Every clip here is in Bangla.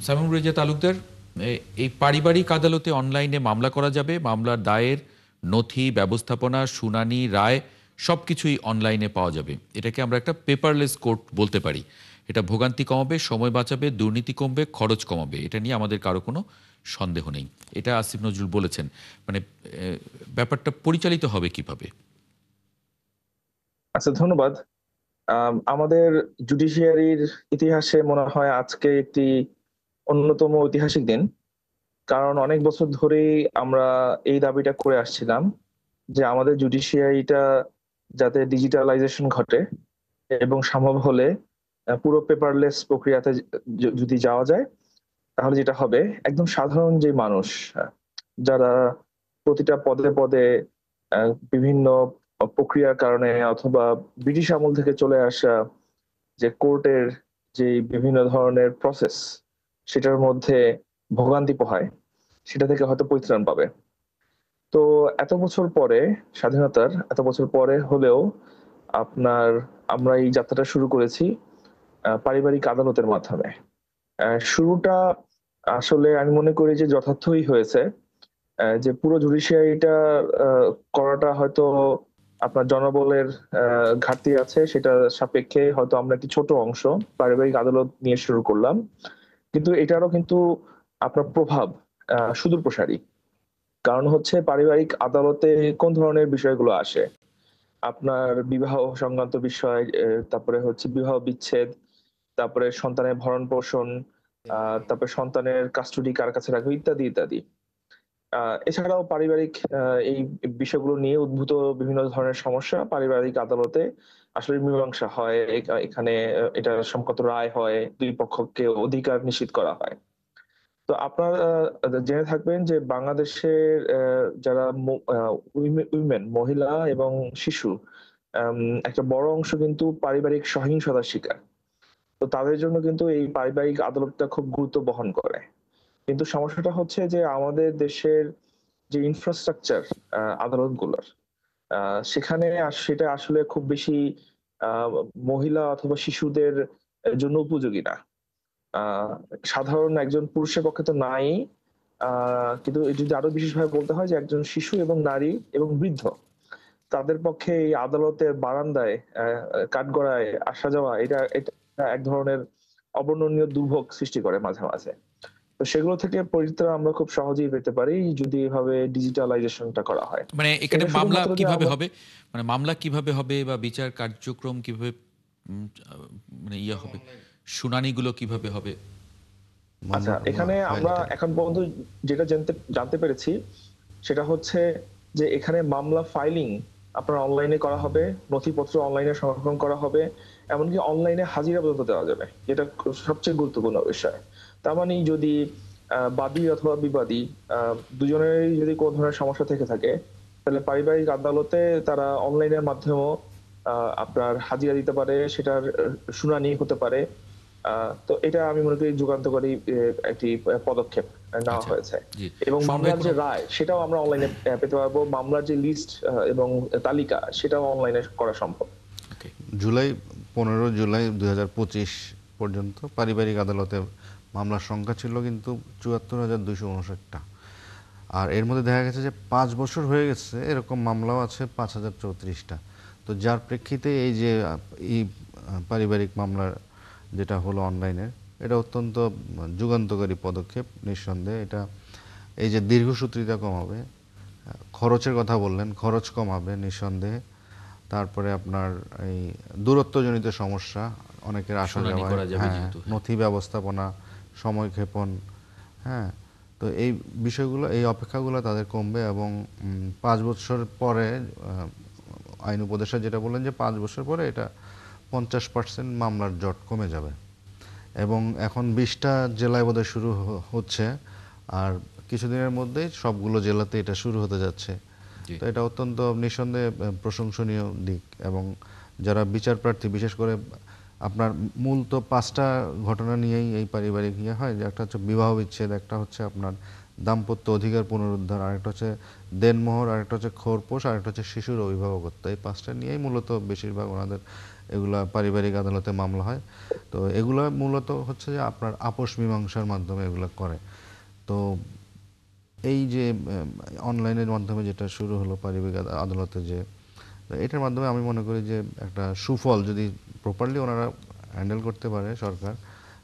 সামিউর রেজা তালুকদার, এই পারিবারিক আদালতে অনলাইনে মামলা করা যাবে। মামলার দায়ের নথি, ব্যবস্থাপনা, শুনানি, রায় সবকিছুই অনলাইনে পাওয়া যাবে। এটাকে আমরা একটা পেপারলেস কোর্ট বলতে পারি। এটা ভোগান্তি কমাবে, সময় বাঁচাবে, দুর্নীতি কমবে, খরচ কমাবে। এটা নিয়ে আমাদের কারো কোনো সন্দেহ নেই। এটা আসিফ নজরুল বলেছেন। মানে ব্যাপারটা পরিচালিত হবে কিভাবে? আচ্ছা, ধন্যবাদ। আমাদের জুডিশিয়ারির ইতিহাসে মনে হয় আজকে একটি অন্যতম ঐতিহাসিক দিন। কারণ অনেক বছর ধরেই আমরা এই দাবিটা করে আসছিলাম যে আমাদের জুডিশিয়ারিটা যাতে ডিজিটালাইজেশন ঘটে এবং সম্ভব হলে পুরো পেপারলেস প্রক্রিয়াতে যদি যাওয়া যায়, তাহলে যেটা হবে, একদম সাধারণ যে মানুষ, আহ, যারা প্রতিটা পদে পদে বিভিন্ন প্রক্রিয়ার কারণে অথবা ব্রিটিশ আমল থেকে চলে আসা যে কোর্টের যে বিভিন্ন ধরনের প্রসেস, সেটার মধ্যে ভোগান্তি পোহায়, সেটা থেকে হয়তো পরিত্রাণ পাবে। তো এত বছর পরে, স্বাধীনতার এত বছর পরে হলেও আপনার আমরা এই যাত্রাটা শুরু করেছি পারিবারিক আদালতের মাধ্যমে। শুরুটা আসলে আমি মনে করি যে যথার্থই হয়েছে। যে পুরো জুডিশিয়ারিটা করাটা হয়তো আপনার জনবলের ঘাটতি আছে, সেটা সাপেক্ষে হয়তো আমরা একটি ছোট অংশ পারিবারিক আদালত নিয়ে শুরু করলাম। কিন্তু এটারও কিন্তু আপনার প্রভাব সুদূর প্রসারী। কারণ হচ্ছে পারিবারিক আদালতে কোন ধরনের বিষয়গুলো আসে, আপনার বিবাহ সংক্রান্ত বিষয়, তারপরে হচ্ছে বিবাহ বিচ্ছেদ, তারপরে সন্তানের ভরণ পোষণ, তারপরে সন্তানের কাস্টডি কার কাছে রাখবে, ইত্যাদি ইত্যাদি। এছাড়াও পারিবারিক এই বিষয়গুলো নিয়ে উদ্ভূত বিভিন্ন ধরনের সমস্যা পারিবারিক আদালতে আসলে মীমাংসা হয়। এখানে এটা সংক্রান্ত রায় হয়, দুই পক্ষকে অধিকার নিশ্চিত করা হয়। তো আপনারা জেনে থাকবেন যে বাংলাদেশের যারা উইমেন, মহিলা এবং শিশু, আম, একটা বড় অংশ কিন্তু পারিবারিক সহিংসতার শিকার। তো তাদের জন্য কিন্তু এই পারিবারিক আদালতটা খুব গুরুত্ব বহন করে। কিন্তু সমস্যাটা হচ্ছে যে আমাদের দেশের যে ইনফ্রাস্ট্রাকচার আদালতগুলোর, সেখানে সেটা আসলে খুব বেশি আহ, মহিলা অথবা শিশুদের জন্য উপযোগী না। আহ, সাধারণ একজন পুরুষের পক্ষে তো নাই। কিন্তু যদি আরো বিশেষভাবে বলতে হয় যে একজন শিশু এবং নারী এবং বৃদ্ধ, তাদের পক্ষে এই আদালতের বারান্দায় কাঠগড়ায় আসা যাওয়া, এটা এটা এক ধরনের অবর্ণনীয় দুর্ভোগ সৃষ্টি করে মাঝে মাঝে। তো সেগুলো থেকে পরিত্রাণ আমরা খুব সহজেই পেতে পারি যদি এভাবে ডিজিটালাইজেশনটা করা হয়। মানে এখানে এটা মামলা শুধুমাত্র যে কিভাবে হবে? মানে মামলা কিভাবে হবে বা বিচার কার্যক্রম কিভাবে, উম, মানে ইয়ে হবে, শুনানিগুলো কিভাবে হবে? আচ্ছা, মামলাটা এখানে হয় আমরা যেটা এখন পর্যন্ত যেটা জানতে জানতে পেরেছি, সেটা হচ্ছে যে এখানে মামলা ফাইলিং আপনার অনলাইনে করা হবে, নথিপত্র অনলাইনে সংরক্ষণ করা হবে, এমনকি অনলাইনে হাজিরা পর্যন্ত দেওয়া যাবে, যেটা সবচেয়ে গুরুত্বপূর্ণ বিষয়। তার মানে যদি বাদী অথবা বিবাদী দুজনেরই যদি কোনো ধরনের সমস্যা থেকে থাকে, তাহলে পারিবারিক আদালতে তারা অনলাইনের মাধ্যমেও আপনার হাজিরা দিতে পারে, সেটার শুনানি হতে পারে। তো এটা আমি মনে করি যুগান্তকারী একটি পদক্ষেপ নেওয়া আচ্ছা, হয়েছে। জি। এবং সুমন ভাই মামলার কোনো, যে রায়, সেটাও আমরা অনলাইনে পেতে পারবো। মামলার যে লিস্ট এবং তালিকা, সেটাও অনলাইনে করা সম্ভব। ওকে। জুলাই 15 জুলাই 2025 পর্যন্ত পারিবারিক আদালতে মামলার সংখ্যা ছিল কিন্তু 74,259টা। আর এর মধ্যে দেখা গেছে যে 5 বছর হয়ে গেছে এরকম মামলাও আছে 5,034টা। তো যার প্রেক্ষিতে এই যে এই পারিবারিক মামলার যেটা হলো অনলাইনে, এটা অত্যন্ত যুগান্তকারী পদক্ষেপ নিঃসন্দেহে। এটা এই যে দীর্ঘসূত্রিতা কমাবে, খরচের কথা বললেন, খরচ কমাবে নিঃসন্দেহে। তারপরে আপনার এই দূরত্বজনিত সমস্যা, অনেকের আসা শুনানি যাওয়ায়, করা যাবে হ্যাঁ, যেহেতু, হ্যাঁ। নথি ব্যবস্থাপনা, সময় ক্ষেপণ, হ্যাঁ। তো এই বিষয়গুলো, এই অপেক্ষাগুলো তাদের কমবে এবং 5 বছর পরে আইন উপদেষ্টা যেটা বললেন যে 5 বছর পরে এটা 50% মামলার জট কমে যাবে। এবং এখন 20টা জেলায় বোধহয় শুরু হচ্ছে, আর কিছুদিনের মধ্যেই সবগুলো জেলাতে এটা শুরু হতে যাচ্ছে। জি। তো এটা অত্যন্ত নিঃসন্দেহে প্রশংসনীয় দিক। এবং যারা বিচার প্রার্থী, বিশেষ করে আপনার মূল তো 5টা ঘটনা নিয়েই এই পারিবারিক ইয়ে হয়, যে একটা হচ্ছে বিবাহ বিচ্ছেদ, একটা হচ্ছে আপনার দাম্পত্য অধিকার পুনরুদ্ধার, আরেকটা হচ্ছে দেনমোহর, আরেকটা হচ্ছে খোরপোশ, আরেকটা হচ্ছে শিশুর অভিভাবকত্ব। এই 5টা নিয়েই মূলত বেশিরভাগ ওনাদের এগুলা পারিবারিক আদালতে মামলা হয়। তো এগুলা মূলত হচ্ছে যে আপনার আপোষ মীমাংসার মাধ্যমে এগুলা করে। তো এই যে অনলাইনের মাধ্যমে যেটা শুরু হলো পারিবারিক আদালতে, যে এটার মাধ্যমে আমি মনে করি যে একটা সুফল যদি প্রপারলি ওনারা হ্যান্ডেল করতে পারে সরকার,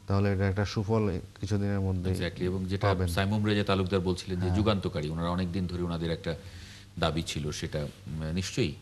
তাহলে এটা একটা সুফল কিছুদিনের মধ্যে এক্স্যাক্টলি। এবং যেটা সাইমুম রেজা তালুকদার বলছিলেন যে যুগান্তকারী, ওনারা অনেক দিন ধরে ওনাদের একটা দাবি ছিল, সেটা নিশ্চয়ই